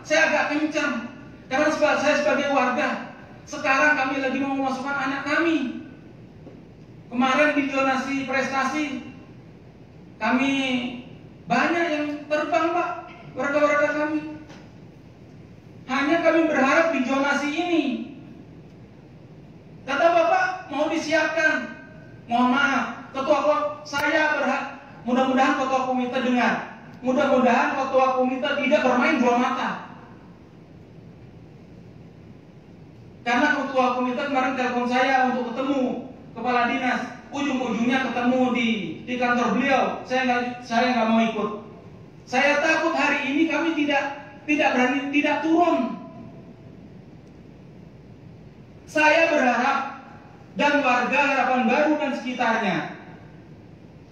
saya agak kencang. Karena saya sebagai warga, sekarang kami lagi mau memasukkan anak kami. Kemarin di zonasi prestasi, kami banyak yang terbang, Pak, warga-warga kami. Hanya kami berharap di zonasi ini, kata Bapak, mau disiapkan. Mohon maaf, saya berhak, mudah-mudahan ketua komite dengar. Mudah-mudahan ketua komite tidak bermain dua mata. Karena ketua komite kemarin telepon saya untuk ketemu kepala dinas, ujung-ujungnya ketemu di kantor beliau. Saya nggak mau ikut. Saya takut hari ini kami tidak turun. Saya berharap dan warga Harapan Baru dan sekitarnya,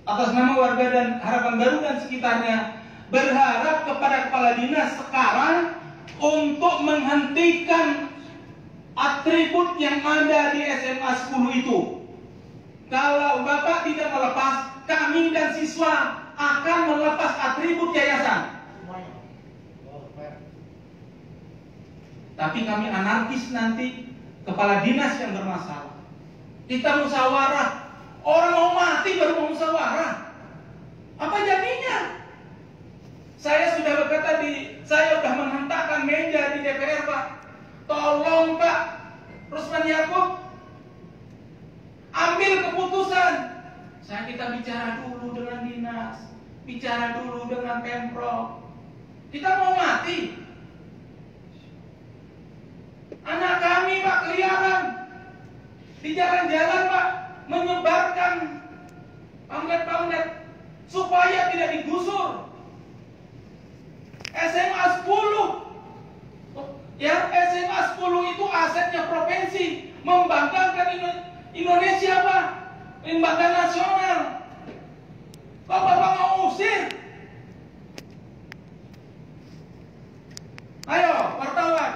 atas nama warga dan Harapan Baru dan sekitarnya, berharap kepada kepala dinas sekarang untuk menghentikan atribut yang ada di SMA 10 itu. Kalau Bapak tidak melepas, kami dan siswa akan melepas atribut yayasan. Tapi kami anarkis nanti, kepala dinas yang bermasalah. Kita musyawarah. Orang mau mati baru mau musyawarah. Apa jadinya? Saya sudah saya sudah menghentakkan meja di DPR, Pak. Tolong, Pak Rusman Yaakob, ambil keputusan. Kita bicara dulu dengan dinas, bicara dulu dengan Pemprov. Kita mau mati. Anak kami, Pak, keliaran di jalan-jalan, Pak, menyebarkan pamflet-pamflet supaya tidak digusur. SMA 10, ya, SMA 10 itu asetnya provinsi, membanggakan Indonesia, Pak, membanggakan nasional. Kok Bapak mau usir? Ayo, wartawan,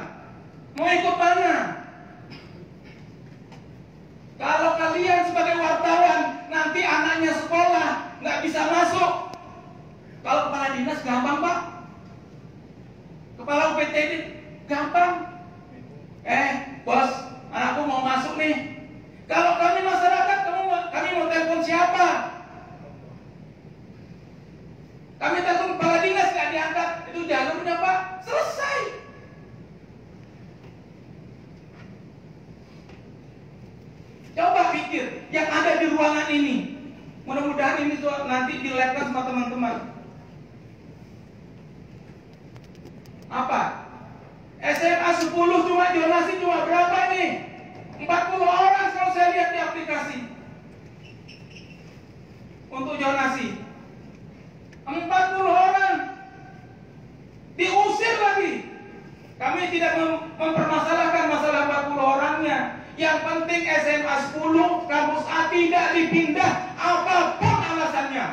mau ikut mana? Kalau kalian sebagai wartawan nanti anaknya sekolah nggak bisa masuk. Kalau kepala dinas gampang, Pak. Kepala UPTD gampang. Bos, anakku mau masuk nih. Kalau kami masyarakat, kami mau telepon siapa? Kami telepon kepala dinas nggak diangkat, itu jalurnya, Pak. Selesai. Coba pikir yang ada di ruangan ini. Mudah-mudahan ini nanti dilihatkan sama teman-teman. Apa? SMA 10 cuma donasi cuma berapa nih? 40 orang kalau saya lihat di aplikasi. Untuk donasi 40 orang. Diusir lagi. Kami tidak mempermasalahkan masalah 40 orangnya. Yang penting SMA 10 kampus A tidak dipindah apapun alasannya.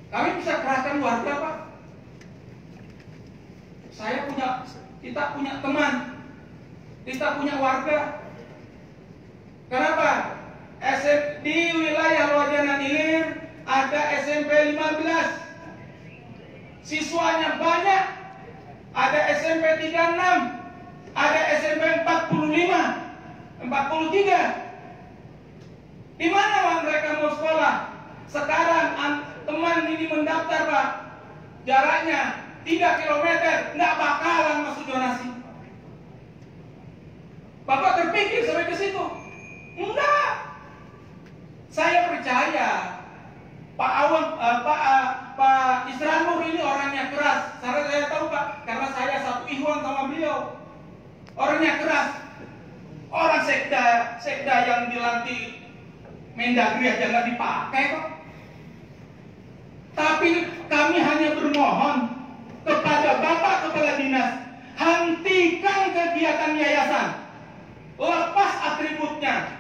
Kami bisa kerahkan warga, Pak. Kita punya teman, kita punya warga. Kenapa? Di wilayah Wajanan Ilir ada SMP 15, siswanya banyak. Ada SMP 36, ada SMP 45, 43. Di mana mereka mau sekolah? Sekarang teman ini mendaftar, Pak. Jaraknya 3 km, nggak bakalan masuk zonasi. Bapak terpikir sampai ke situ? Enggak. Saya percaya Pak Isranur ini orangnya keras. Saya tahu, Pak, karena saya satu ikhwan sama beliau. Orangnya keras. Orang sekda yang dilantik Mendagri aja nggak dipakai kok. Tapi kami hanya bermohon kepada Bapak Kepala Dinas, hentikan kegiatan yayasan, lepas atributnya.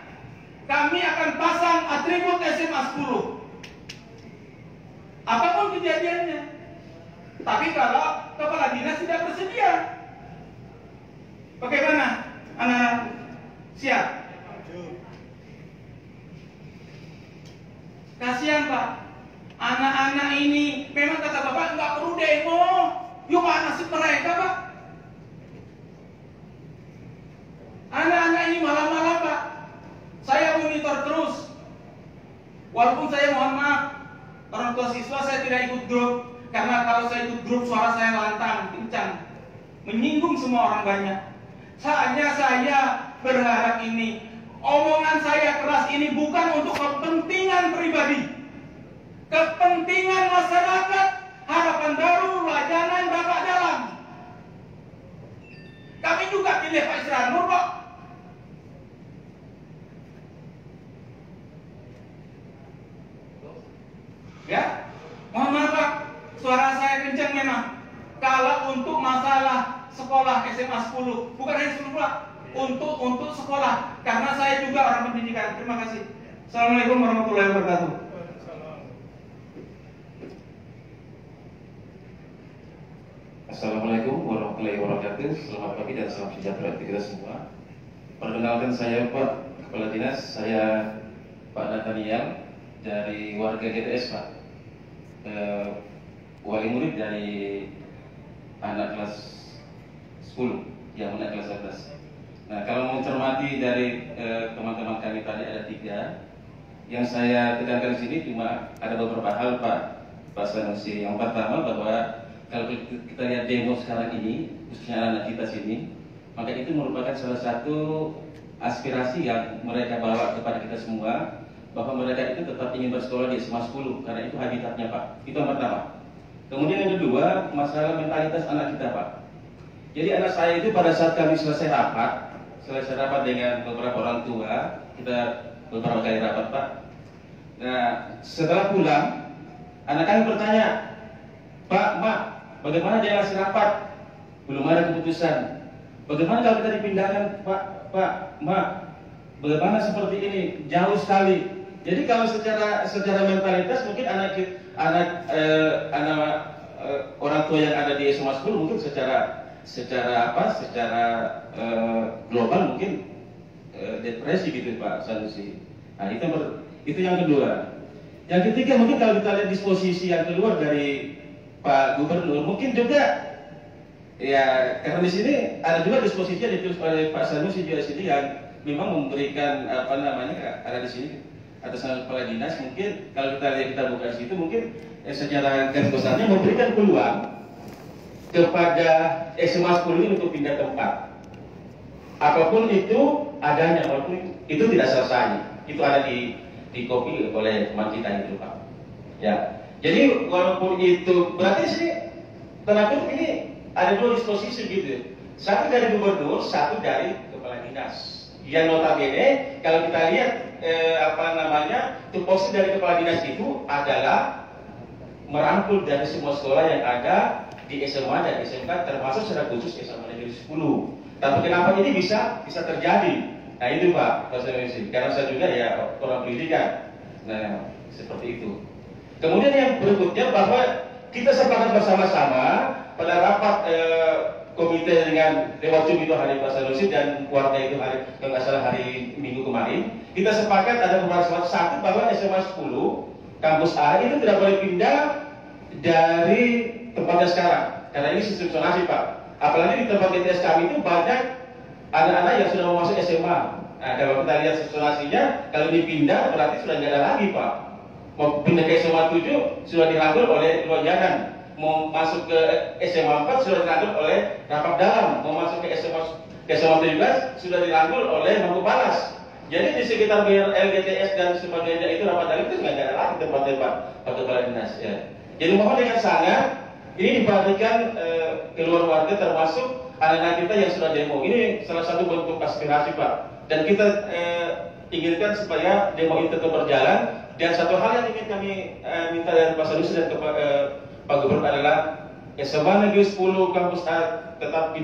Kami akan pasang atribut SMA 10. Apapun kejadiannya. Tapi kalau kepala dinas tidak bersedia, bagaimana? Anak-anak siap? Kasihan, Pak. Anak-anak ini memang kata Bapak nggak perlu demo. Yuk Pak, nasib mereka Pak. Anak-anak ini malam-malam Pak, saya monitor terus. Walaupun saya mohon maaf, orang tua siswa saya tidak ikut grup, karena kalau saya ikut grup suara saya lantang, kencang, menyinggung semua orang banyak. Hanya saya berharap ini, omongan saya keras ini bukan untuk kepentingan pribadi, kepentingan masyarakat Harapan Baru, Lajanan, Bapak Dalam. Kami juga pilih Pak Isranur kok. Ya, mohon maaf Pak, suara saya kencang memang. Kalau untuk masalah sekolah SMA 10, bukan hanya 10 Pak, untuk sekolah, karena saya juga orang pendidikan. Terima kasih. Assalamualaikum warahmatullahi wabarakatuh. Assalamualaikum warahmatullahi wabarakatuh. Selamat pagi dan salam sejahtera untuk kita semua. Perkenalkan saya Pak Kepala Dinas, saya Pak Nathaniel dari warga GTS Pak. Wali murid dari anak kelas 10 yang anak kelas 11. Nah, kalau mencermati dari teman-teman kami tadi ada 3. Yang saya tekankan di sini cuma ada beberapa hal Pak Sanusi. Yang pertama bahwa kalau kita lihat demo sekarang ini, khususnya anak kita sini, maka itu merupakan salah satu aspirasi yang mereka bawa kepada kita semua, bahwa mereka itu tetap ingin bersekolah di SMA 10 karena itu habitatnya Pak. Itu yang pertama. Kemudian yang kedua, masalah mentalitas anak kita Pak. Jadi anak saya itu pada saat kami selesai rapat dengan beberapa orang tua, kita beberapa kali rapat Pak. Nah, setelah pulang, anak kami bertanya, Pak, Mak, bagaimana dia ngasih rapat? Belum ada keputusan. Bagaimana kalau kita dipindahkan, Pak, Mak? Bagaimana seperti ini? Jauh sekali. Jadi kalau secara mentalitas mungkin anak orang tua yang ada di SMA 10 mungkin secara global mungkin depresi gitu Pak Sanusi. Nah itu yang kedua. Yang ketiga mungkin kalau kita lihat disposisi yang keluar dari Pak Gubernur mungkin juga ya karena di sini ada juga disposisi yang ditulis oleh Pak Sanusi juga di sini yang memang memberikan ada di sini atas nama kepala dinas mungkin kalau kita buka di situ mungkin secara garis besarnya memberikan peluang kepada SMA 10 ini untuk pindah tempat. Apapun itu adanya, walaupun itu tidak selesai, itu ada di copy oleh teman kita itu Pak. Ya, jadi walaupun itu berarti sih tenaga ini ada 2 disposisi gitu. Satu dari gubernur, satu dari kepala dinas. Yang notabene kalau kita lihat tupoksi dari kepala dinas itu adalah merangkul dari semua sekolah yang ada di SMA dan SMK termasuk secara khusus SMA Negeri 10. Tapi kenapa ini bisa terjadi? Nah itu Pak Sanusi, karena saya juga ya orang pendidikan. Nah seperti itu. Kemudian yang berikutnya bahwa kita sepakat bersama-sama pada rapat komite dengan Dewan Jum itu hari Pak Sanusi dan keluarga itu hari kalau nggak salah hari Minggu kemarin, kita sepakat ada beberapa satu bahwa SMA 10 kampus A itu tidak boleh pindah dari tempatnya sekarang karena ini sistem zonasi Pak. Apalagi di tempat GTS kami itu banyak anak-anak yang sudah mau masuk SMA. Nah kalau kita lihat zonasinya, kalau dipindah berarti sudah nggak ada lagi Pak. Mau pindah ke SMA 7 sudah dirangkul oleh Lojanan. Mau masuk ke SMA 4 sudah dirangkul oleh Rapat Dalam, mau masuk ke SMA 17 sudah dirangkul oleh Mangku Palas. Jadi di sekitar BRL, GTS dan sebagainya itu Rapat Dalam itu nggak ada lagi tempat-tempat kepala dinas. Ya. Jadi mohon dengan sangat ini diperhatikan keluar warga termasuk anak-anak kita yang sudah demo. Ini salah satu bentuk aspirasi Pak. Dan kita inginkan supaya demo ini tetap berjalan. Dan satu hal yang ingin kami minta dari Pak Sanusi dan Pak Gubernur adalah SMA Negeri 10 kampus A tetap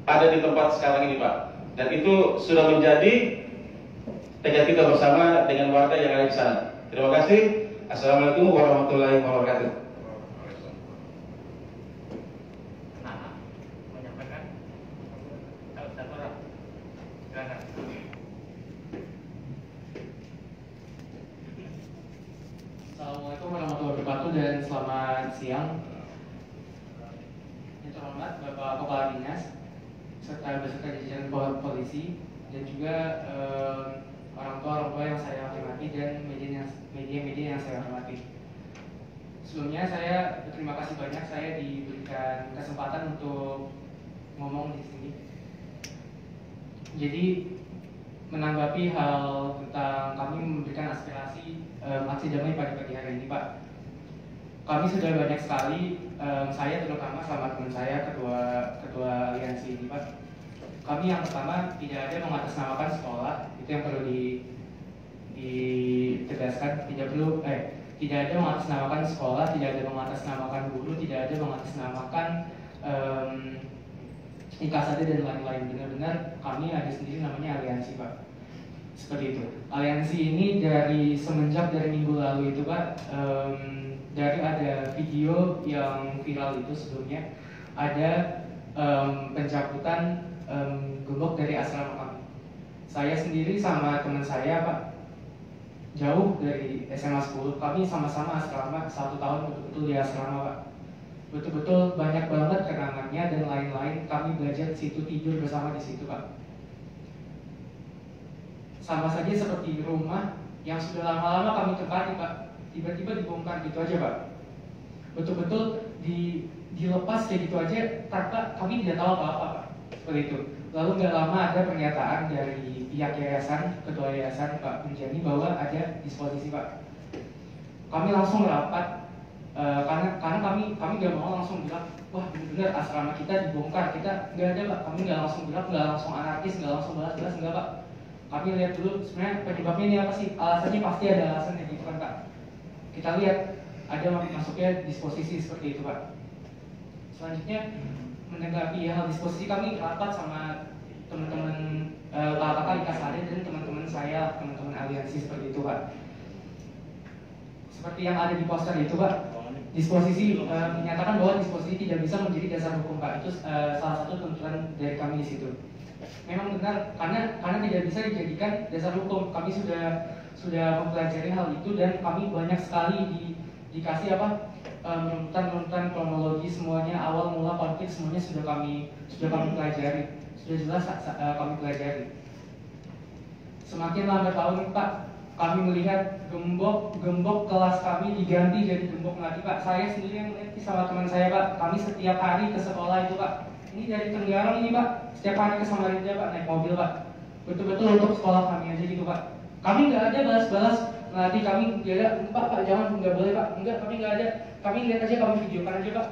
ada di tempat sekarang ini Pak. Dan itu sudah menjadi tekad kita bersama dengan warga yang ada di sana. Terima kasih. Assalamualaikum warahmatullahi wabarakatuh. dan selamat siang. Yang terhormat Bapak Kepala Dinas serta beserta jajaran polisi dan juga orang tua yang saya hormati dan media yang saya hormati. Sebelumnya saya berterima kasih banyak saya diberikan kesempatan untuk ngomong di sini. Jadi menanggapi hal tentang kami memberikan aspirasi aksi damai pada pagi hari ini, Pak. Kami sudah banyak sekali, saya terutama sama teman saya, ketua aliansi ini, Pak. Kami yang pertama tidak ada mengatasnamakan sekolah, itu yang perlu ditegaskan. Tidak ada mengatasnamakan sekolah, tidak ada mengatasnamakan guru, tidak ada mengatasnamakan IKSAD dan lain-lain. Benar-benar kami ada sendiri namanya aliansi, Pak. Seperti itu. Aliansi ini dari semenjak dari minggu lalu itu, Pak, dari ada video yang viral itu sebelumnya ada pencabutan gembok dari asrama kami. Saya sendiri sama teman saya, Pak, jauh dari SMA 10, kami sama-sama asrama 1 tahun betul-betul di asrama, Pak. Betul-betul banyak banget kenangannya dan lain-lain. Kami belajar di situ, tidur bersama di situ, Pak. Sama saja seperti rumah yang sudah lama-lama kami tempati, Pak. Tiba-tiba dibongkar gitu aja, Pak. Betul-betul dilepas kayak gitu aja tanpa kami tidak tahu apa-apa, Pak. Seperti itu. Lalu nggak lama ada pernyataan dari pihak yayasan, ketua yayasan Pak Punjani bahwa ada disposisi, Pak. Kami langsung rapat karena kami nggak mau langsung bilang, wah benar asrama kita dibongkar. Kita nggak ada, Pak. Kami nggak langsung bilang, nggak langsung anarkis, nggak langsung balas-balas, nggak, Pak. Kami lihat dulu sebenarnya penyebabnya ini apa sih? Alasannya pasti ada alasannya gitu kan, Pak. Kita lihat ada masuknya disposisi seperti itu, Pak. Selanjutnya menanggapi hal disposisi, kami rapat sama teman-teman kakak IKSAD dan teman-teman saya, teman-teman aliansi seperti itu, Pak. Seperti yang ada di poster itu, Pak, disposisi menyatakan bahwa disposisi tidak bisa menjadi dasar hukum, Pak. Itu salah satu tuntutan dari kami di situ. Memang benar, karena tidak bisa dijadikan dasar hukum. Kami sudah mempelajari hal itu dan kami banyak sekali dikasih runtutan kronologi semuanya, awal mula konflik semuanya sudah kami pelajari, sudah jelas kami pelajari. Semakin lambat tahun, Pak, kami melihat gembok kelas kami diganti jadi gembok lagi, Pak. Saya sendiri yang melihat sama teman saya, Pak. Kami setiap hari ke sekolah itu, Pak. Ini dari Tenggarong ini, Pak. Setiap hari ke Samarinda, Pak, naik mobil, Pak. Betul-betul untuk sekolah kami aja gitu, Pak. Kami nggak ada balas-balas nanti kami Pak, jangan, nggak boleh, Pak. Enggak, kami nggak ada. Kami lihat aja, kami videokan aja, Pak.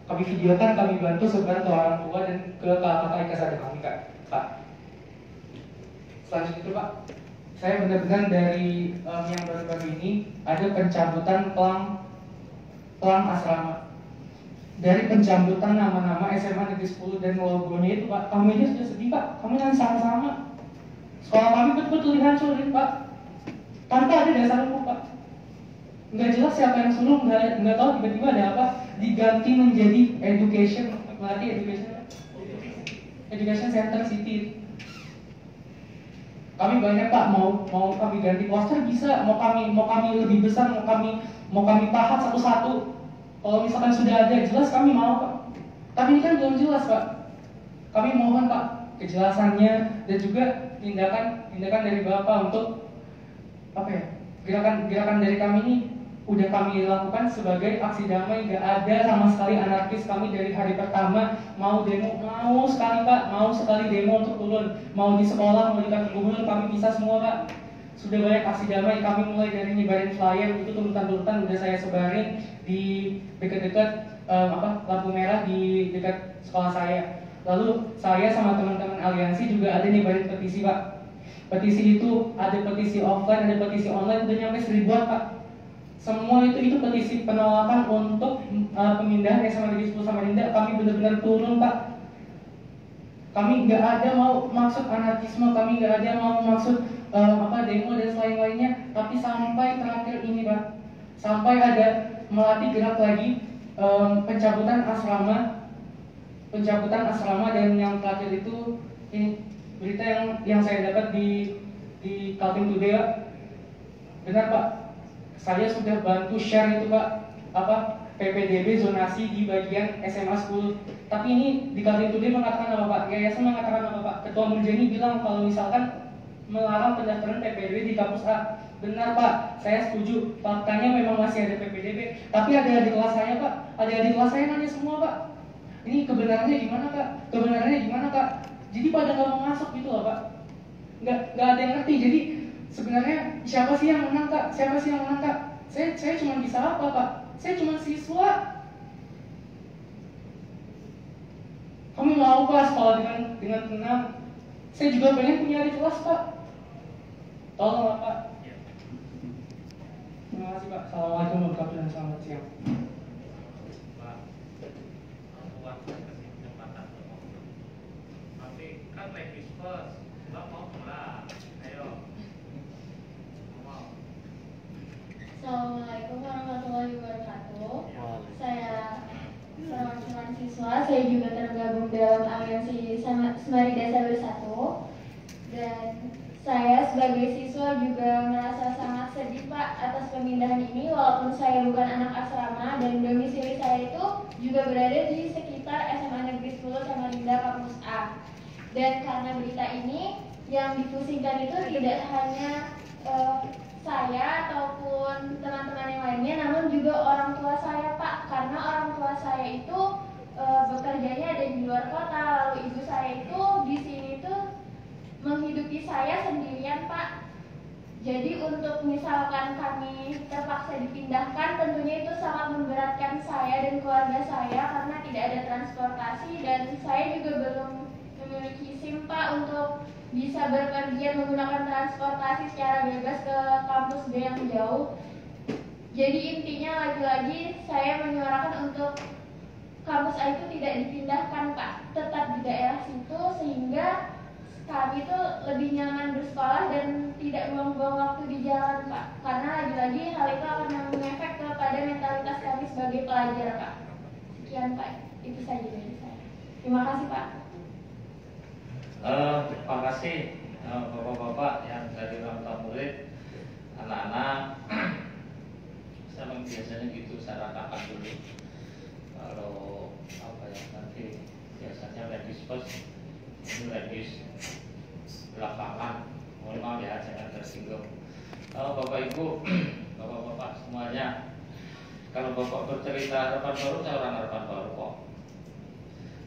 Kami videokan, kami bantu sebenarnya ke orang tua dan ke kakak IKSAD kami, Pak. Selanjutnya itu, Pak, saya benar-benar dari yang baru-baru ini ada pencabutan pelang asrama. Dari pencabutan nama-nama SMA Negeri 10 dan logonya itu, Pak, kami aja sudah sedih, Pak. Kami yang sama-sama. Sekolah kami betul-betul dihancurin, Pak. Tanpa ada dasar hukum, Pak. Nggak jelas siapa yang suruh, nggak tahu tiba-tiba ada apa. Diganti menjadi education center city. Kami banyak, Pak, mau kami ganti poster bisa, mau kami lebih besar, mau kami pahat satu-satu. Kalau misalkan sudah ada jelas kami mau, Pak. Tapi ini kan belum jelas, Pak. Kami mohon, Pak, kejelasannya dan juga tindakan dari Bapak untuk gerakan dari kami ini udah kami lakukan sebagai aksi damai. Gak ada sama sekali anarkis. Kami dari hari pertama mau demo, mau sekali demo untuk turun, mau di sekolah, mau di kantor gubernur, kami bisa semua, Pak. Sudah banyak aksi damai, kami mulai dari nyebarin flyer, itu tuntutan udah saya sebarin di dekat-dekat lampu merah di dekat sekolah saya. Lalu saya sama teman-teman aliansi juga ada nyebarin petisi, Pak. Petisi itu ada petisi offline, ada petisi online, udah nyampe 1000-an, Pak. Semua itu petisi penolakan untuk pemindahan SMA Negeri 10 Samarinda. Kami benar-benar turun, Pak. Kami nggak ada mau maksud anarkisme, kami nggak ada mau maksud demo dan lain-lainnya. Tapi sampai terakhir ini, Pak, sampai ada melatih gerak lagi pencabutan asrama dan yang terakhir itu ini berita yang saya dapat di Kaltim Today, Pak. Benar, Pak. Saya sudah bantu share itu, Pak, PPDB zonasi di bagian SMA 10. Tapi ini di Kartu Today mengatakan apa Pak? Yayasan mengatakan apa Pak? Ketua Murjani bilang kalau misalkan melarang pendaftaran PPDB di kampus A. Benar Pak, saya setuju. Faktanya memang masih ada PPDB. Tapi ada di kelas saya Pak. Ada di kelas saya nanya semua Pak. Ini kebenarannya gimana Kak? Kebenarannya gimana Kak? Jadi pada nggak mau masuk gitu loh Pak. Nggak ada yang ngerti. Jadi sebenarnya siapa sih yang menang Kak? Siapa sih yang menang Kak? Saya cuma bisa apa Pak? Saya cuma siswa. Kami mau Pak sekolah dengan tenang. Saya juga pengen punya adik kelas Pak. Tolong Pak. Terima kasih Pak. Assalamualaikum warahmatullahi wabarakatuh dan selamat siang. Tapi kan ladies first, Mbak mau lah, ayo. Assalamualaikum warahmatullahi wabarakatuh. Saya seorang mahasiswa, saya juga tergabung dalam aliansi Semari Desa Bersatu. Dan saya sebagai siswa juga merasa sangat sedih Pak atas pemindahan ini, walaupun saya bukan anak asrama dan domisili saya itu juga berada di sekitar SMA Negeri 10 Samarinda Kampus A. Dan karena berita ini yang dipusingkan itu tidak hanya saya ataupun teman-teman yang lainnya, namun juga orang tua saya Pak, karena orang tua saya itu bekerjanya ada di luar kota, lalu ibu saya itu di sini tuh menghidupi saya sendirian Pak. Jadi untuk misalkan kami terpaksa dipindahkan, tentunya itu sangat memberatkan saya dan keluarga saya karena tidak ada transportasi dan saya juga belum memiliki SIM Pak untuk bisa berpergian menggunakan transportasi secara bebas ke kampus B yang jauh. Jadi intinya lagi-lagi saya menyuarakan untuk kampus A itu tidak dipindahkan Pak, tetap di daerah situ sehingga kami itu lebih nyaman bersekolah dan tidak membuang waktu di jalan Pak. Karena lagi-lagi hal itu akan mengefek kepada mentalitas kami sebagai pelajar Pak. Sekian Pak, itu saja dari saya. Terima kasih Pak. Terima kasih bapak-bapak yang dari orang tua murid, anak-anak. Saya biasanya gitu, saya ratakan dulu. Kalau apa ya nanti biasanya ladies first, ini ladies belakangan. Mohon maaf ya, jangan tersinggung. Bapak Ibu, bapak-bapak semuanya, kalau bapak bercerita harapan baru, saya orang harapan baru kok.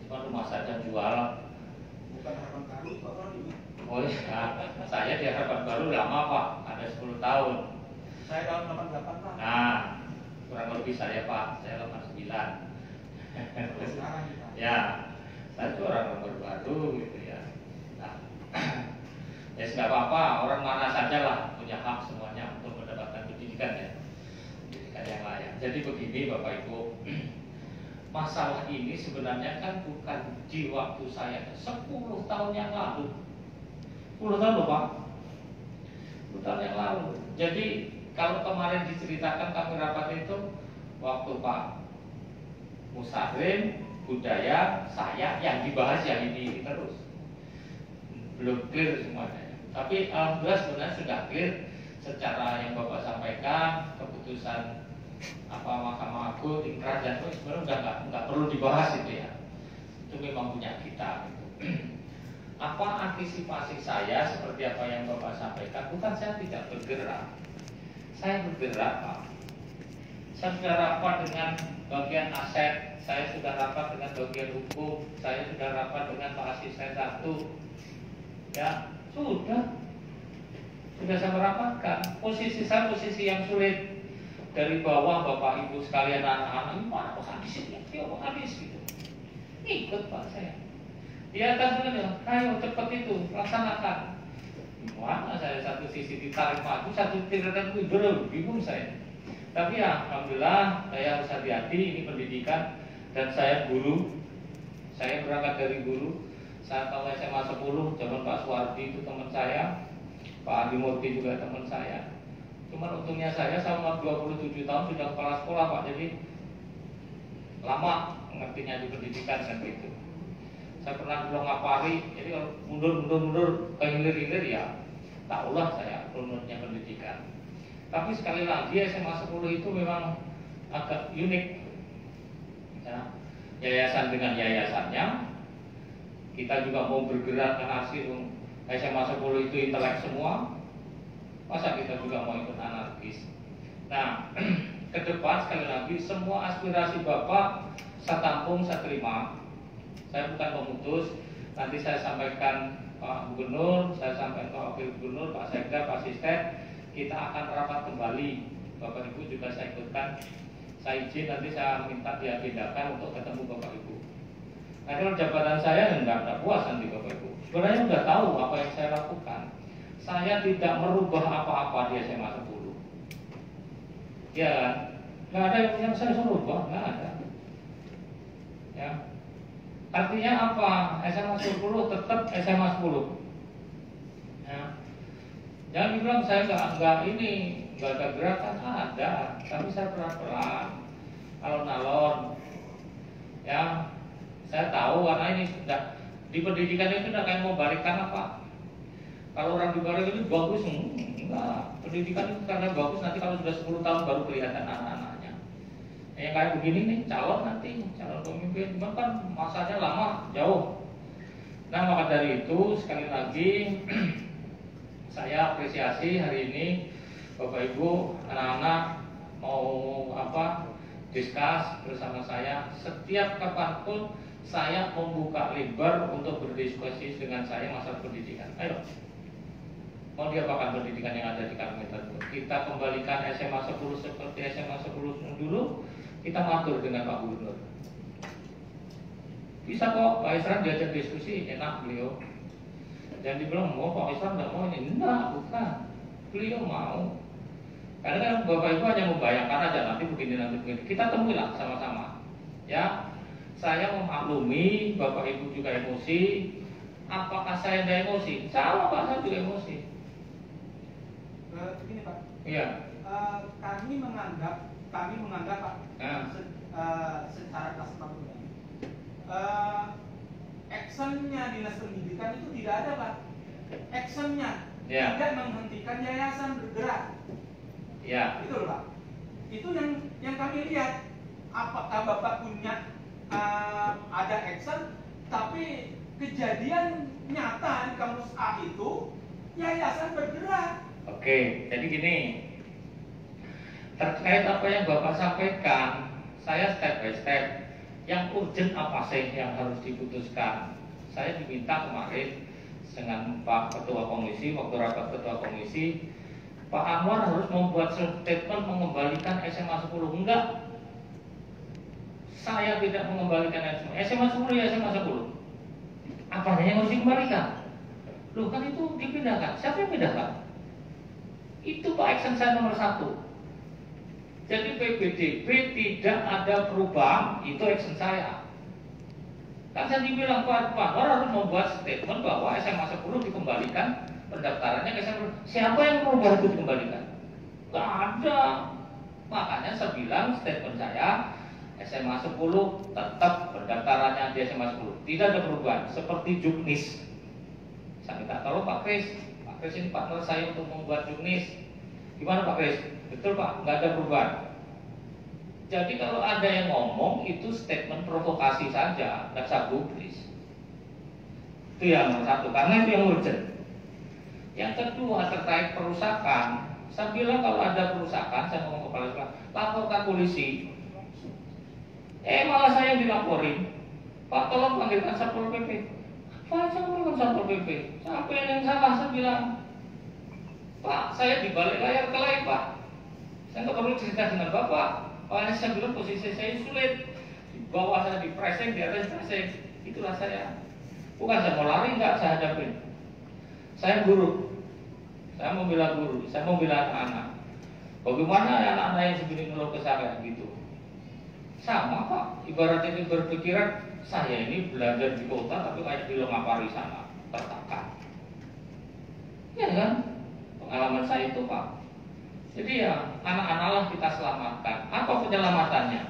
Cuma rumah saja jual. Bukan harapan baru, Pak Rodi. Oh iya, saya di harapan baru lama Pak, ada 10 tahun. Saya tahun 88 Pak. Nah, kurang lebih saya Pak, saya 89. Sekarang kita. Ya, saya tuh orang baru gitu ya. Nah, ya nggak apa-apa, orang mana saja lah punya hak semuanya untuk mendapatkan pendidikan ya, pendidikan yang layak. Jadi begini Bapak Ibu, masalah ini sebenarnya kan bukan di waktu saya 10 tahun yang lalu. 10 tahun loh Pak, 10 tahun yang lalu. Jadi kalau kemarin diceritakan kami rapat itu waktu Pak Musahrin, Budaya, saya yang dibahas yang ini terus. Belum clear semuanya. Tapi alhamdulillah sebenarnya sudah clear secara yang Bapak sampaikan, keputusan apa Mahkamah Agung, Ingkrah dan itu sebenarnya udah nggak perlu dibahas itu ya. Itu memang punya kita. Gitu. Apa antisipasi saya seperti apa yang Bapak sampaikan? Bukan saya tidak bergerak. Saya bergerak Pak. Saya sudah rapat dengan bagian aset, saya sudah rapat dengan bagian hukum, saya sudah rapat dengan Pak Asisten 1. Ya, sudah saya merapatkan. Posisi saya posisi yang sulit. Dari bawah Bapak Ibu sekalian anak-anak ini mana Pak Hadis ini, Pak Hadis gitu. Ikut Pak saya. Di atas bilang, ayo cepat itu laksanakan. Gimana saya satu sisi ditarik maju, satu tidak bingung saya. Tapi ya alhamdulillah saya harus hati-hati, ini pendidikan dan saya guru. Saya berangkat dari guru. Saat tahun SMA 10 zaman Pak Suwardi itu teman saya, Pak Adi Murti juga teman saya. Cuman untungnya saya sama 27 tahun sudah kepala sekolah Pak, jadi lama mengertinya di pendidikan kan gitu. Saya pernah dulu ngapari, jadi kalau mundur ke hilir-hilir ya tahulah saya runutnya pendidikan. Tapi sekali lagi SMA 10 itu memang agak unik. Ya, yayasan dengan yayasannya, kita juga mau bergerak anarkis. SMA 10 itu intelek semua, masa kita juga mau ikut anarkis? Nah, ke depan sekali lagi semua aspirasi Bapak saya tampung, saya terima. Saya bukan pemutus. Nanti saya sampaikan Pak Gubernur, saya sampaikan Pak Wakil Gubernur, Pak Sekda, Pak Sistem. Kita akan rapat kembali. Bapak Ibu juga saya ikutkan. Saya izin nanti saya minta diagendakan untuk ketemu Bapak Ibu. Nah, kalau jabatan saya enggak puas nanti Bapak Ibu. Sebenarnya sudah tahu apa yang saya lakukan. Saya tidak merubah apa-apa di SMA 10. Ya kan? Nggak ada yang saya suruh rubah, nggak ada. Ya. Artinya apa? SMA 10 tetap SMA 10. Ya. Jangan dibilang saya nggak ada gerakan, ada. Tapi saya pelan-pelan, alon-alon. Ya, saya tahu karena ini sudah di pendidikan itu sudah kayak mau balikan apa? Kalau orang di balik itu bagus, enggak. Pendidikan itu karena bagus nanti kalau sudah 10 tahun baru kelihatan anak-anaknya. Yang kayak begini nih, calon pemimpin, cuma kan masanya lama, jauh. Nah, maka dari itu sekali lagi saya apresiasi hari ini Bapak Ibu, anak-anak mau diskus bersama saya. Setiap kapanpun saya membuka lebar untuk berdiskusi dengan saya masalah pendidikan. Ayo, mau diapakan pendidikan yang ada di Kalimantan? Kita kembalikan SMA 10 seperti SMA 10 dulu. Kita matur dengan Pak Gubernur. Bisa kok, Pak Isran diajak diskusi, enak beliau. Jangan dibilang, mau Pak Isran nggak mau ini. Enggak, bukan. Beliau mau. Karena kan Bapak Ibu hanya membayangkan aja nanti begini. Kita temuilah sama-sama. Ya, saya memaklumi Bapak Ibu juga emosi. Apakah saya tidak emosi? Sama Pak, saya juga emosi. Begini Pak. Iya. Kami menganggap Pak, secara kelas actionnya dinas pendidikan itu tidak ada Pak. Actionnya tidak menghentikan yayasan bergerak. Ya. Itu loh Pak. Itu yang kami lihat. Apakah Bapak punya ada action, tapi kejadian nyata di kampus A itu yayasan bergerak. Oke, jadi gini, terkait apa yang Bapak sampaikan, saya step by step. Yang urgent apa sih yang harus diputuskan? Saya diminta kemarin dengan Pak Ketua Komisi, waktu rapat Ketua Komisi, Pak Anwar harus membuat statement mengembalikan SMA 10. Enggak, saya tidak mengembalikan SMA 10 ya SMA 10. Apanya yang harus dikembalikan? Loh, kan itu dipindahkan. Siapa yang pindahkan? Itu Pak action saya nomor 1. Jadi PBDB tidak ada perubahan, itu action saya. Kan saya dibilang Pak Anwar harus membuat statement bahwa SMA 10 dikembalikan pendaftarannya ke SMA 10. Siapa yang merubah itu dikembalikan? Gak ada. Makanya saya bilang statement saya SMA 10 tetap pendaftarannya di SMA 10. Tidak ada perubahan. Seperti Juknis. Saya minta tolong Pak Kris. Pak Kris ini partner saya untuk membuat Juknis. Gimana Pak Kris? Betul Pak, nggak ada perubahan. Jadi kalau ada yang ngomong itu statement provokasi saja, nggak usah gubris. Itu yang nomor 1, karena itu yang urgent. Yang kedua terkait perusakan, saya bilang kalau ada perusakan, saya ngomong kepala sekolah, laporkan polisi. Malah saya yang dilaporin. Pak, tolong panggilkan Satpol PP. Pak, saya ngomong Satpol PP. Sampai yang salah saya bilang, Pak, saya di balik layar kelahi Pak. Saya nggak perlu cerita dengan Bapak. Pak, saya bilang posisi saya sulit. Di bawah saya di pressing, di atas pressing. Itulah saya. Bukan saya mau lari, nggak saya hadapin. Saya guru. Saya membela guru. Saya membela anak-anak. Bagaimana anak-anak yang segini ngeluh ke saya gitu? Sama Pak. Ibaratnya ini berpikiran saya ini belajar di kota tapi kayak di Longapari sana tertekan. Ya kan? Pengalaman saya itu Pak. Jadi ya anak-anak lah kita selamatkan. Apa penyelamatannya?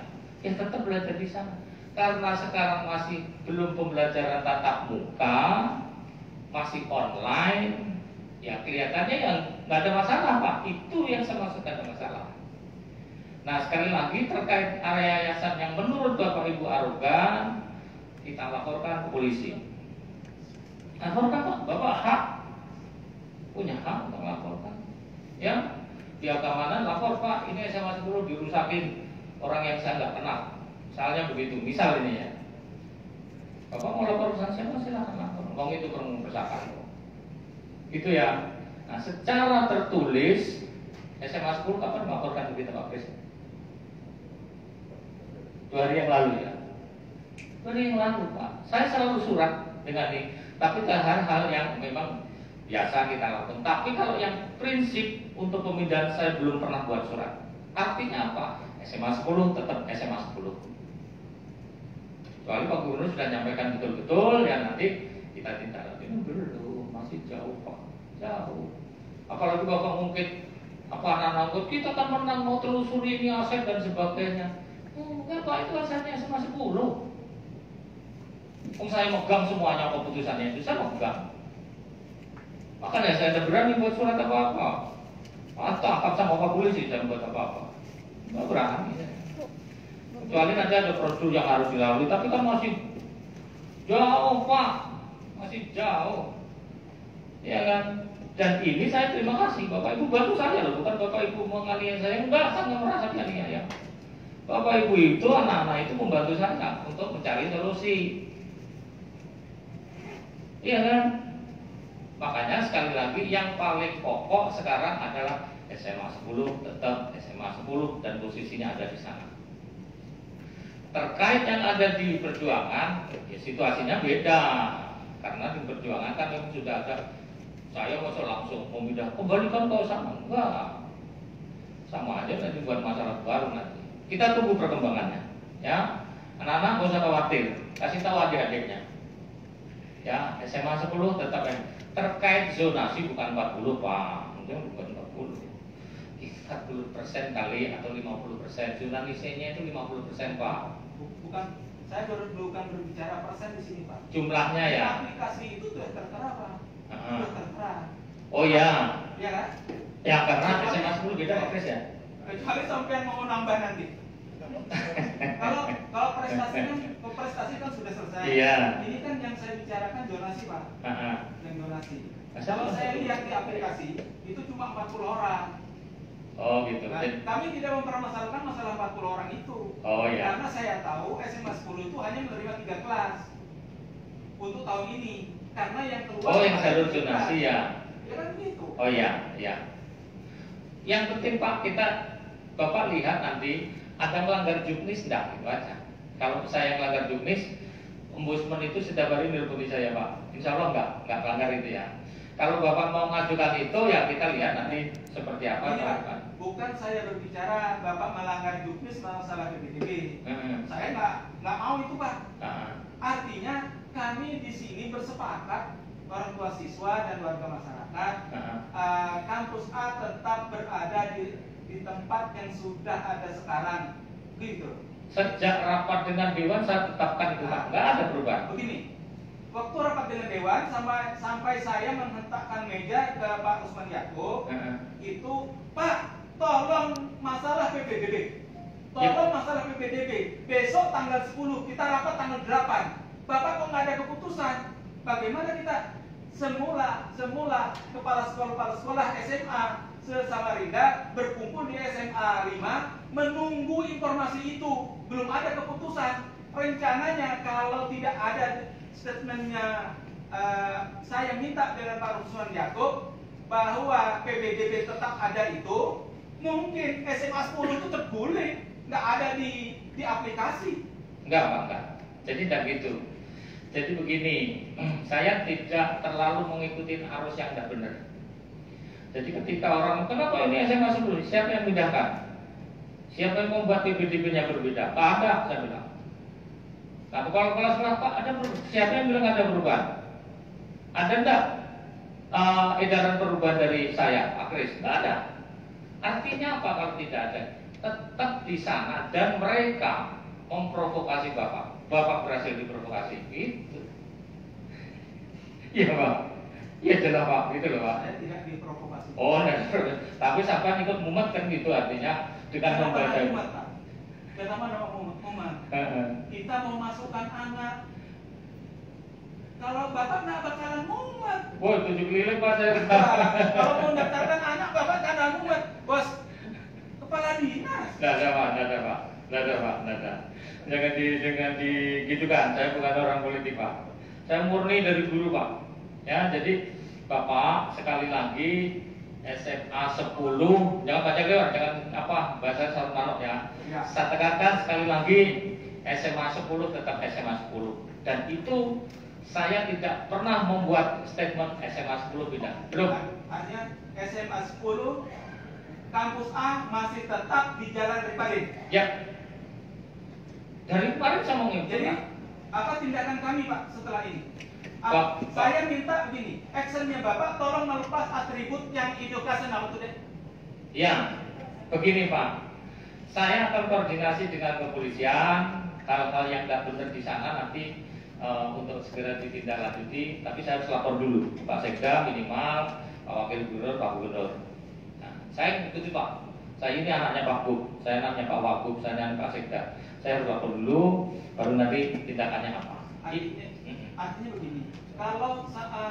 Ya tetap belajar di sana. Karena sekarang masih belum pembelajaran tatap muka, masih online, ya kelihatannya yang nggak ada masalah Pak. Itu yang saya maksud ada masalah. Nah sekali lagi terkait area yayasan yang menurut Bapak Ibu arogan, kita laporkan ke polisi. Laporkan Pak, Bapak hak, punya hak untuk melaporkan. Ya, pihak keamanan lapor Pak, ini SMA 10 dirusakin orang yang saya nggak kenal. Misalnya begitu, misal ini ya. Bapak mau lapor perusahaan siapa, silakan lapor. Wong itu permukaan. Itu ya. Nah, secara tertulis SMA 10 kapan melaporkan begitu Pak Kris? 2 hari yang lalu ya. 2 hari yang lalu Pak. Saya selalu surat dengan ini. Tapi ke hal-hal yang memang biasa kita lakukan. Tapi kalau yang prinsip untuk pemindahan saya belum pernah buat surat. Artinya apa? SMA 10 tetap SMA 10. Kecuali Pak Gubernur sudah menyampaikan betul-betul ya nanti kita tindak lanjuti. Belum, masih jauh Pak, jauh. Apalagi Bapak mungkin apa anak-anak kita kan menang mau telusuri ini aset dan sebagainya. Enggak Pak, itu asetnya SMA 10. Saya megang semuanya keputusannya itu saya megang. Makanya saya tidak berani buat surat apa-apa. Tangkap sama Pak Polisi dan buat apa-apa. Nggak berani. Kecuali nanti ada prosedur yang harus dilalui, tapi kan masih jauh Pak, masih jauh, ya kan? Dan ini saya terima kasih Bapak Ibu bantu saya loh, bukan Bapak Ibu menganiaya saya, enggak, saya nggak merasa dianiaya. Bapak Ibu itu anak-anak itu membantu saya untuk mencari solusi, iya kan? Makanya sekali lagi yang paling pokok sekarang adalah SMA 10 tetap SMA 10 dan posisinya ada di sana. Terkait yang ada di perjuangan, ya situasinya beda. Karena di perjuangan kan memang sudah ada. Saya masuk langsung memindah kembalikan ke sana, enggak. Sama aja nanti buat masalah baru nanti. Kita tunggu perkembangannya, ya. Anak-anak nggak usah khawatir, kasih tahu adik-adiknya. Ya, SMA 10 tetap terkait zonasi bukan 40 Pak, mungkin bukan 40. 40% kali atau 50%, zonasinya itu 50% Pak. Bukan, saya bukan berbicara persen di sini Pak. Jumlahnya ya. Aplikasi itu sudah tertera Pak. Sudah tertera. Oh ya. Iya kan? Ya karena SMA 10 beda Pak Kris ya. Kecuali sampai mau nambah nanti. kalau prestasi kan sudah selesai. Iya. Ini kan yang saya bicarakan donasi Pak. Yang donasi. Kalau Masalah. saya lihat di aplikasi itu cuma 40 orang. Oh gitu. Nah, kami tidak mempermasalahkan masalah 40 orang itu. Oh iya. Karena saya tahu SMA 10 itu hanya menerima 3 kelas untuk tahun ini. Karena yang keluar. Oh yang jalur zonasi ya. Ya kan gitu. Oh iya, iya. Yang penting Pak, Bapak lihat nanti ada melanggar juknis enggak, itu aja. Kalau saya melanggar juknis, Ombudsman itu setiap hari nelponi saya Pak. Insya Allah enggak melanggar itu ya. Kalau Bapak mau mengajukan itu ya kita lihat nanti seperti apa. Ini, Pak, bukan saya berbicara Bapak melanggar juknis masalah PPDB. Saya nggak mau itu Pak. Artinya kami di sini bersepakat orang tua siswa dan warga masyarakat, kampus A tetap berada di tempat yang sudah ada sekarang, gitu. Sejak rapat dengan Dewan saya tetapkan itu Pak, nggak ada perubahan. Begini, waktu rapat dengan Dewan sampai saya menghentakkan meja ke Pak Usman Yaakob, itu Pak, tolong masalah PPDB. Tolong masalah PPDB. Besok tanggal 10 kita rapat tanggal 8. Bapak kok nggak ada keputusan? Bagaimana kita semula kepala sekolah SMA se-Samarinda berkumpul di SMA 5 menunggu informasi itu, belum ada keputusan. Rencananya kalau tidak ada statementnya, saya minta dengan Pak Usman Yaakob bahwa PPDB tetap ada itu, mungkin SMA 10 itu terguling, nggak ada di aplikasi. Enggak Pak, enggak. Jadi tidak gitu. Jadi begini, saya tidak terlalu mengikuti arus yang tidak benar. Jadi ketika orang, kenapa ini SMA 10? Siapa yang pindahkan? Siapa yang membuat PPDB-nya berbeda? Tak ada, saya bilang. Nah, kepala sekolah Pak, ada siapa yang bilang ada perubahan? Ada enggak edaran perubahan dari saya, Pak Kris? Enggak ada. Artinya apa kalau tidak ada? Tetap di sana dan mereka memprovokasi Bapak. Bapak berhasil diprovokasi, gitu. Iya Pak. Iya jelas Pak, gitu loh Pak. Saya tidak diprovokasi. Oh, tapi siapa ikut mumet kan gitu, artinya dengan membaca. Kenapa nama umat? Kita mau masukkan anak. Kalau bapak nggak bakalan muat. Woi, 7 keliling Pak saya. Kalau mau mendaftarkan anak bapak nggak ada muat, bos. Kepala dinas. Nggak ada Pak. Jangan digitukan. Saya bukan orang politik Pak. Saya murni dari guru Pak. Ya, jadi Bapak sekali lagi SMA 10, jangan baca lewat, jangan bahasa sarung manuk ya. Saya tekankan sekali lagi SMA 10 tetap SMA 10. Dan itu saya tidak pernah membuat statement SMA 10 beda. Belum. Artinya SMA 10 kampus A masih tetap di Jalan Riparin. Ya. Dari kemarin saya mau ngikutin. Jadi apa tindakan kami Pak setelah ini? Pak. Saya minta begini, actionnya Bapak tolong melepas atribut yang educational today. Ya, begini Pak. Saya akan koordinasi dengan kepolisian. Hal-hal yang tidak benar di sana nanti untuk segera ditindaklanjuti. Tapi saya harus lapor dulu Pak Sekda minimal, Pak Wakil Gubernur, Pak Gubernur. Nah, saya ikuti Pak. Saya ini anaknya Pak Bub, saya anaknya Pak Wagub, saya anaknya Pak Sekda. Saya harus lapor dulu, baru nanti tindakannya apa. Artinya begini, kalau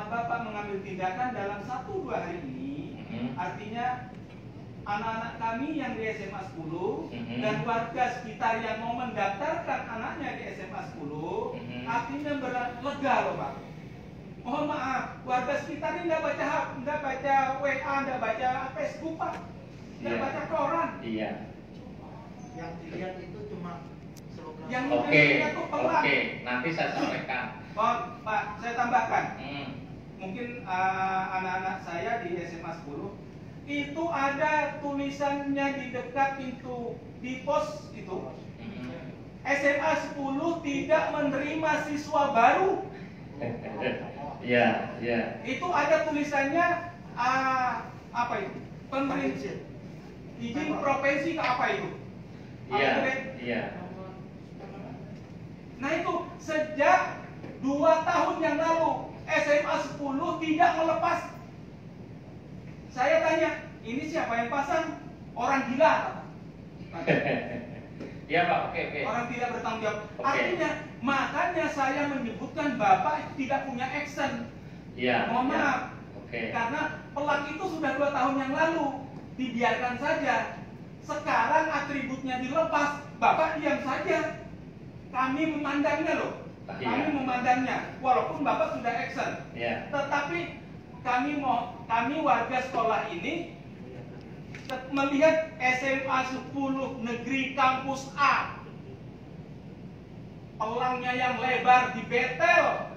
Bapak mengambil tindakan dalam 1-2 hari ini, artinya anak-anak kami yang di SMA 10 dan warga sekitar yang mau mendaftarkan anaknya di SMA 10, artinya lega loh Pak. Mohon maaf, warga sekitar ini nggak baca WA, nggak baca Facebook Pak, nggak baca koran. Iya. Yang dilihat itu cuma slogan. Yang Oke, pelan. nanti saya sampaikan. Oh, Pak, saya tambahkan. Mungkin anak-anak saya di SMA 10 itu ada tulisannya di dekat pintu di pos itu. SMA 10 tidak menerima siswa baru. Iya. Itu ada tulisannya apa itu? Pemerintah izin provinsi ke apa itu? Iya. Nah itu sejak 2 tahun yang lalu SMA 10 tidak melepas. Saya tanya, ini siapa yang pasang? Orang gila. Iya Pak, oke. Orang tidak bertanggung jawab. Oke. Artinya, makanya saya menyebutkan Bapak tidak punya action. Iya. Mohon maaf. Oke. Karena pelak itu sudah 2 tahun yang lalu. Dibiarkan saja. Sekarang atributnya dilepas, Bapak diam saja. Kami memandangnya loh. Kami memandangnya, walaupun Bapak sudah action. Iya. Tetapi kami warga sekolah ini melihat SMA 10 negeri kampus A, pelangnya yang lebar dibetel,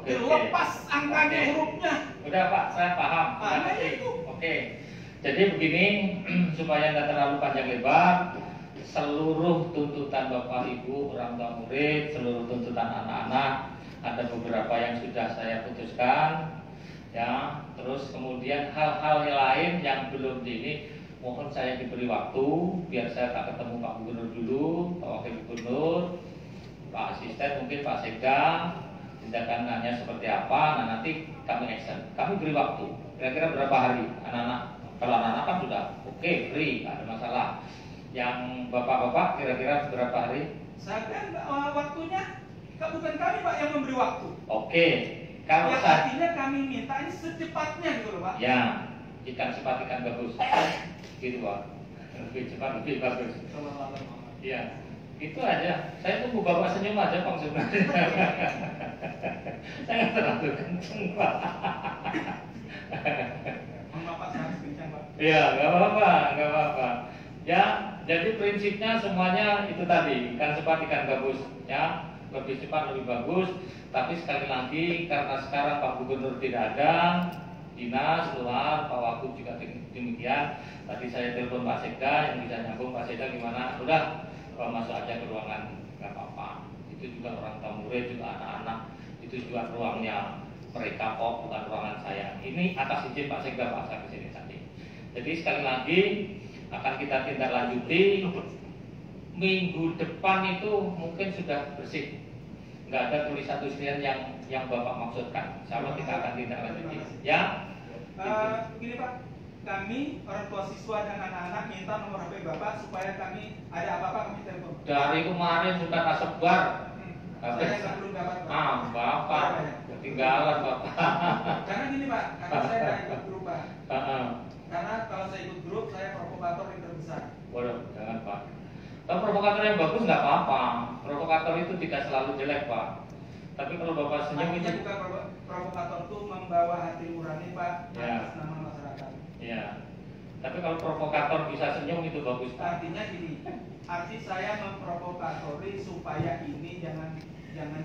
dilepas angkanya hurufnya. Udah Pak, saya paham. Itu. Oke. Jadi begini, supaya nggak terlalu panjang lebar, seluruh tuntutan Bapak Ibu, orang tua murid, seluruh tuntutan anak-anak, ada beberapa yang sudah saya putuskan, ya. Terus kemudian hal-hal yang lain yang belum ini, mohon saya diberi waktu, biar saya tak ketemu Pak Gubernur dulu, Pak Wakil Gubernur, Pak Asisten, mungkin Pak Sekda, tindakannya seperti apa. Nah nanti kami action, kami beri waktu. Kira-kira berapa hari anak-anak? Kalau anak-anak kan sudah oke, free, nggak ada masalah. Yang bapak-bapak kira-kira berapa hari? Saya kan waktunya bukan kami Pak yang memberi waktu. Oke. Kalau yang artinya kami minta ini secepatnya gitu loh Pak. Ya, ikan cepat ikan bagus. Gitu Pak. Lebih cepat lebih bagus. Iya. Itu aja. Saya tunggu Bapak senyum aja Pak sebenarnya. Saya nggak terlalu kenceng Pak. Bapak saya harus kencang Pak. Iya, nggak apa-apa. Ya, jadi prinsipnya semuanya itu tadi, ikan cepat ikan bagus, ya, lebih cepat lebih bagus. Tapi sekali lagi karena sekarang Pak Gubernur tidak ada, dinas luar, Pak Wagub juga demikian. Tadi saya telepon Pak Sekda yang bisa nyambung, Pak Sekda gimana? Udah, masuk aja ke ruangan, nggak apa-apa. Itu juga orang tua murid juga anak-anak, itu juga ruangnya mereka kok, bukan ruangan saya. Ini atas izin Pak Sekda Pak saya kesini tadi. Jadi sekali lagi akan kita tindak lanjuti. Minggu depan itu mungkin sudah bersih, nggak ada tulisan-tulisan yang Bapak maksudkan. Insya Allah kita akan tindak lanjuti. Ya. Gini Pak, kami orang tua siswa dan anak-anak minta nomor HP Bapak supaya kami ada apa-apa kami telepon. Dari kemarin sudah tersebar. Saya nggak belum dapat Pak. Bapak ketinggalan Bapak. Karena gini Pak, karena saya nggak ikut grup Pak. Karena kalau saya ikut grup, saya provokator yang terbesar. Waduh, jangan Pak. Kalau provokator yang bagus nggak apa-apa. Provokator itu tidak selalu jelek Pak. Tapi kalau Bapak senyum Artinya itu bukan provokator itu membawa hati nurani Pak Ya. atas nama masyarakat. ya. Tapi kalau provokator bisa senyum itu bagus Pak. Artinya gini, arti saya memprovokatori supaya ini jangan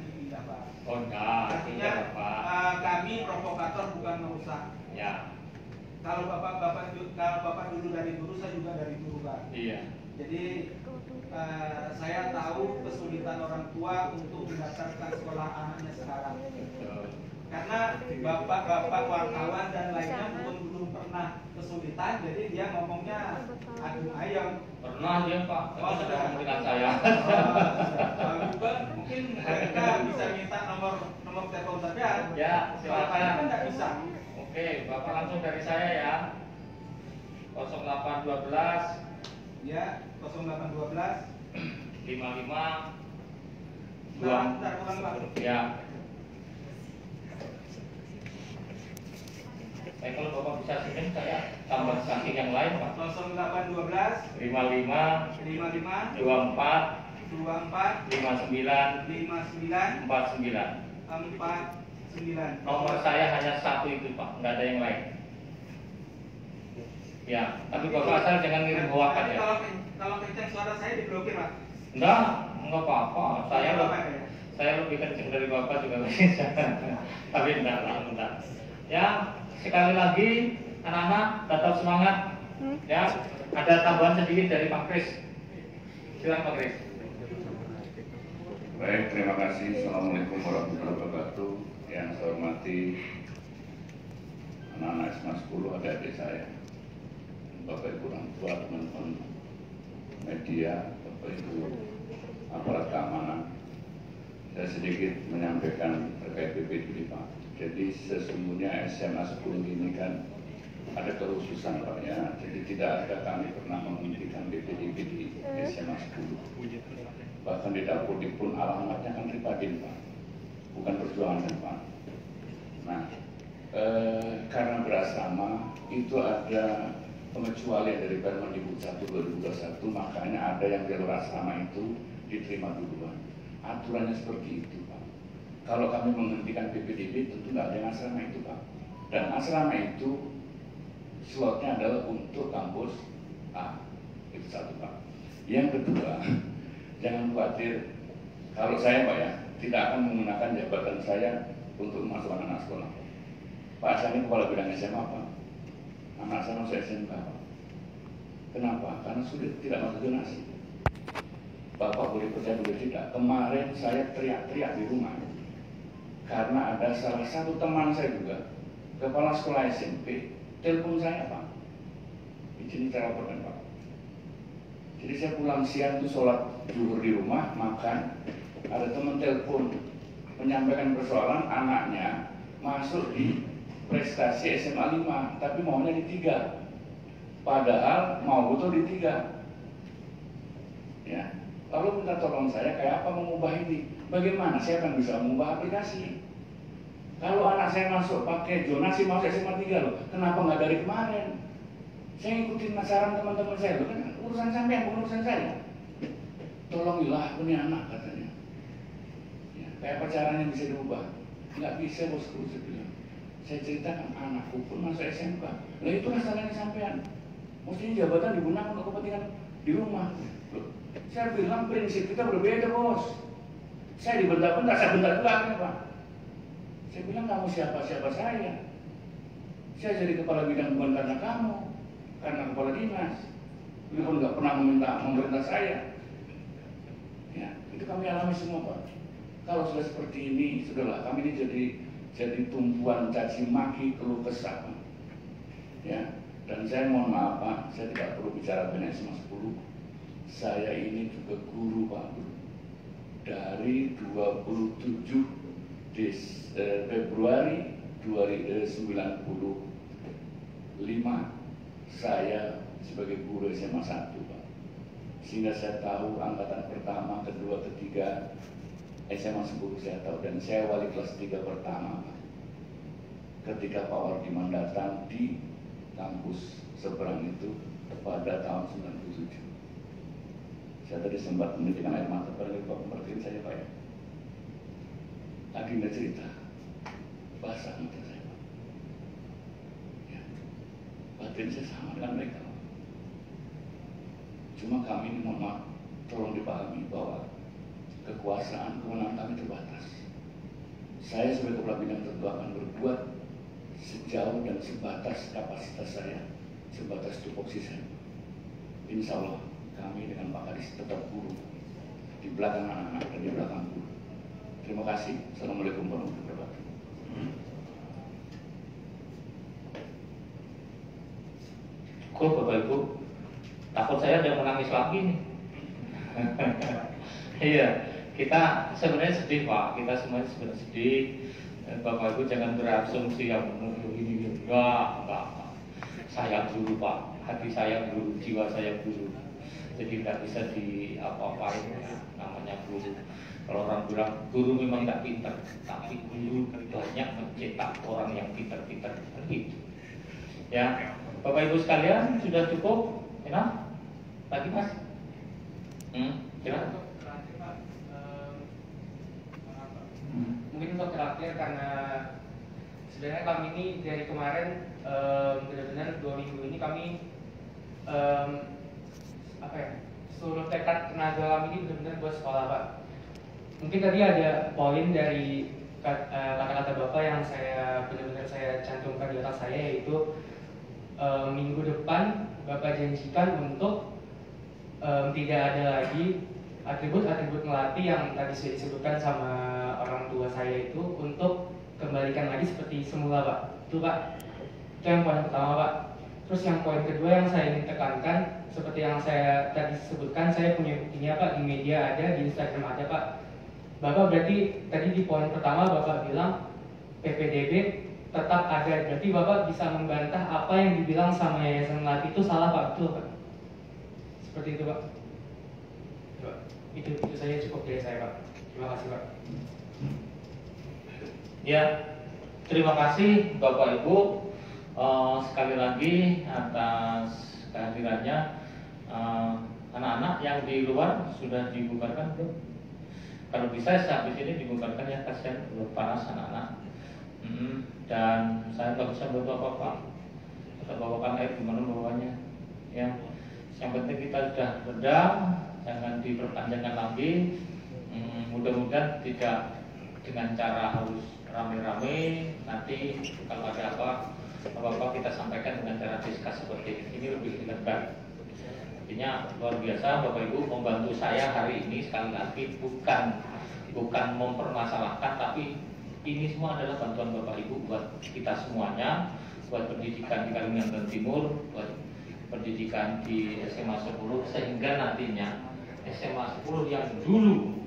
dipindah Pak. Oh enggak, Artinya tidak Pak. kami provokator bukan merusak. Ya, Kalau bapak dulu dari guru, saya juga dari guru Pak. iya. Jadi saya tahu kesulitan orang tua untuk mendaftarkan sekolah anaknya sekarang. Betul. Karena bapak-bapak wartawan dan lainnya belum pernah kesulitan, jadi dia ngomongnya adu ayam. Pernah dia Pak, Oh, tapi sudah sudah. memberikan saya. Juga mungkin mereka bisa minta nomor telepon saja. Ya, Kalau saya kan silakan. nggak bisa. Oke, Bapak langsung dari saya ya. 0812 Ya, 0812. 55 Bentar, ulang Pak. ya. Kalau Bapak bisa senyum saya tambah saking yang lain Pak. 0812 55 55 24 24 59 59 49. 49. Nomor saya hanya satu itu Pak, nggak ada yang lain. Ya, tapi Bapak asal jangan ngirim hoakan Tapi ya. kalau kencang suara saya diblokir Pak. Enggak apa-apa. Iya, Bapak, ya. Saya lebih kencang dari Bapak juga bisa. Tapi enggak lah, enggak. Ya, sekali lagi anak-anak tetap semangat. Ya, ada tambahan sedikit dari Pak Kris. Silakan Pak Kris. Baik, terima kasih. Assalamualaikum warahmatullahi wabarakatuh. Yang saya hormati anak-anak SMA 10, adik-adik saya, Bapak Ibu orang tua, teman-teman media, Bapak Ibu aparat keamanan. Saya sedikit menyampaikan terkait PPDB Pak. Jadi sesungguhnya SMA 10 ini kan ada kehususan Pak ya. Jadi tidak ada kami pernah menghentikan PPDB di SMA 10. Bahkan di dapur pun alamatnya kan Tripadin Pak, bukan perjuangan kan Pak. Nah, karena berasrama itu ada pengecualian dari Permendikbud 1 2021, makanya ada yang jalur asrama itu diterima duluan. Aturannya seperti itu Pak. Kalau kami menghentikan PPDB tentu nggak ada yang asrama itu Pak. Dan asrama itu slotnya adalah untuk kampus A, itu satu Pak. Yang kedua, jangan khawatir kalau saya Pak ya tidak akan menggunakan jabatan saya untuk memasukkan anak sekolah. Pak saya ini kepala bidang SMA Pak. Anak saya masuk SMK Pak. Kenapa? Karena sulit tidak masuk zonasi. Bapak boleh percaya boleh tidak. Kemarin saya teriak-teriak di rumah karena ada salah satu teman saya juga kepala sekolah SMP telepon saya Pak. Izin saya laporkan Pak. Jadi saya pulang siang itu sholat zuhur di rumah, makan, ada teman telepon menyampaikan persoalan anaknya masuk di prestasi SMA 5, tapi maunya di 3. Padahal mau betul di 3. Ya, lalu minta tolong saya kayak apa mengubah ini? Bagaimana saya akan bisa mengubah aplikasi? Kalau anak saya masuk pakai zonasi masuk SMA 3 loh, kenapa nggak dari kemarin? Saya ngikutin saran teman-teman saya, loh kan urusan sampean bukan urusan saya. Tolongilah punya anak katanya. Ya, kayak apa caranya bisa diubah? Nggak bisa bosku, saya bilang. Saya ceritakan anakku pun masuk SMK. Lah itulah salahnya sampean. Mestinya jabatan digunakan untuk kepentingan di rumah. Loh, saya bilang prinsip kita berbeda bos. Saya dibentak-bentak, saya bentak juga kan Pak. Saya bilang kamu siapa-siapa saya. Saya jadi kepala bidang bukan karena kamu, karena kepala dinas. Beliau pun nggak pernah memerintah saya. Ya, itu kami alami semua Pak. Kalau sudah seperti ini, sudahlah kami ini jadi tumpuan caci maki keluh kesah. Ya, dan saya mohon maaf Pak, saya tidak perlu bicara banyak SMA 10. Saya ini juga guru Pak, dari 27 Februari 1995 saya sebagai guru SMA 1, Pak. Sehingga saya tahu angkatan pertama, kedua, ketiga, SMA 10 saya tahu. Dan saya wali kelas 3 pertama, Pak. Ketika Pak Wardiman datang di kampus seberang itu pada tahun 97. Saya tadi sempat menitikan air mata pada Pak pemertiin saya, Pak, ya. Lagi nggak cerita, basah mata saya, Pak. Ya. Batin saya sama dengan mereka, Pak. Cuma kami ini, mohon maaf, tolong dipahami bahwa kekuasaan kewenangan kami terbatas. Saya sebagai kepala bidang tentu akan berbuat sejauh dan sebatas kapasitas saya, sebatas tupoksi saya. Insya Allah kami dengan Pak Kadis tetap guru di belakang anak-anak dan di belakang guru. Terima kasih. Assalamualaikum warahmatullahi wabarakatuh. Kok Bapak Ibu, takut saya udah menangis lagi nih. Iya, kita sebenarnya sedih Pak, kita semuanya sebenarnya sedih. Bapak Ibu jangan berasumsi yang ini enggak. Saya guru Pak, hati saya guru, jiwa saya guru. Jadi tidak bisa di apa-apain, namanya guru. Kalau orang bilang guru memang tidak pintar, tapi guru banyak mencetak orang yang pintar-pintar begitu. Ya, Bapak Ibu sekalian sudah cukup? Enak? Lagi Mas? Silakan. Mungkin untuk terakhir, karena sebenarnya kami ini dari kemarin benar-benar 2 minggu ini kami seluruh tekad tenaga kami ini benar-benar buat sekolah, Pak. Mungkin tadi ada poin dari kata-kata Bapak yang saya benar-benar saya cantumkan di otak saya, yaitu minggu depan Bapak janjikan untuk tidak ada lagi atribut-atribut melatih yang tadi sudah disebutkan sama orang tua saya itu, untuk kembalikan lagi seperti semula, Pak. Itu Pak, itu yang poin pertama, Pak. Terus yang poin kedua yang saya ingin tekankan, seperti yang saya tadi sebutkan, saya punya buktinya Pak, di media ada, di Instagram ada Pak. Bapak berarti tadi di poin pertama Bapak bilang PPDB tetap ada, berarti Bapak bisa membantah apa yang dibilang sama Yayasan Melati itu salah Pak, betul Pak? Seperti itu Pak. Itu saja cukup dari saya Pak. Terima kasih Pak. Ya, terima kasih Bapak Ibu sekali lagi atas kehadirannya. Anak-anak yang di luar sudah dibubarkan belum? Kalau bisa habis ini dibubarkan ya, kasihan belum panas anak-anak. Dan saya nggak bisa bantu apa-apa. Kita bawakan air gimana bawanya? Ya, yang penting kita sudah redam, jangan diperpanjangkan lagi. Mudah-mudahan tidak dengan cara harus rame-rame. Nanti kalau ada apa-apa kita sampaikan dengan cara diskus seperti ini lebih elegan. Artinya luar biasa Bapak Ibu membantu saya hari ini, sekali lagi bukan mempermasalahkan, tapi ini semua adalah bantuan Bapak Ibu buat kita semuanya, buat pendidikan di Kalimantan Timur, buat pendidikan di SMA 10, sehingga nantinya SMA 10 yang dulu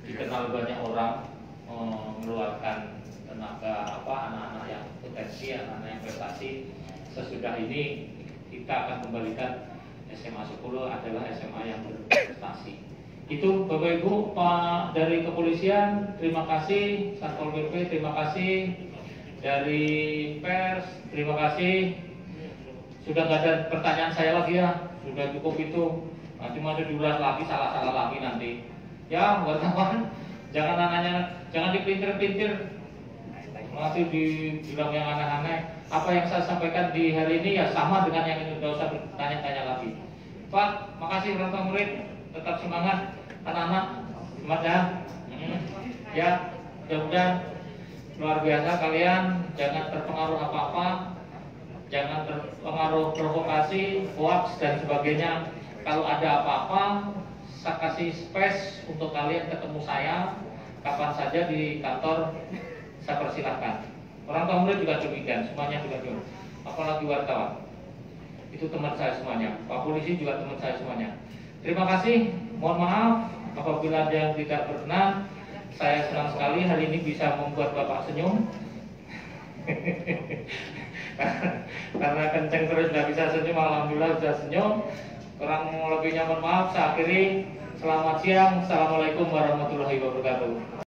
dikenal banyak orang mengeluarkan tenaga anak-anak yang potensi, anak-anak yang prestasi, sesudah ini kita akan kembalikan SMA 10 adalah SMA yang berprestasi. Itu Bapak Ibu, Pak dari kepolisian, terima kasih. Satpol PP, terima kasih. Dari pers, terima kasih. Sudah nggak ada pertanyaan saya lagi ya, sudah cukup itu. Nanti masih diulas lagi, salah-salah lagi nanti. Ya, wartawan, jangan nanya, jangan dipintir-pintir. Masih dibilang yang aneh-aneh. Apa yang saya sampaikan di hari ini ya sama dengan yang ini, tidak usah bertanya-tanya lagi. Pak, makasih orang tua murid, tetap semangat anak-anak, semangat ya. Ya, mudah-mudahan luar biasa kalian, jangan terpengaruh apa-apa, jangan terpengaruh provokasi, hoax dan sebagainya. Kalau ada apa-apa, saya kasih space untuk kalian ketemu saya kapan saja di kantor, saya persilahkan. Orang tua murid juga demikian, semuanya juga demikian. Apalagi wartawan. Itu teman saya semuanya. Pak polisi juga teman saya semuanya. Terima kasih. Mohon maaf apabila ada yang tidak berkenan. Saya senang sekali hari ini bisa membuat Bapak senyum. Karena kenceng terus nggak bisa senyum, alhamdulillah bisa senyum. Kurang lebihnya mohon maaf. Saya akhiri. Selamat siang. Assalamualaikum warahmatullahi wabarakatuh.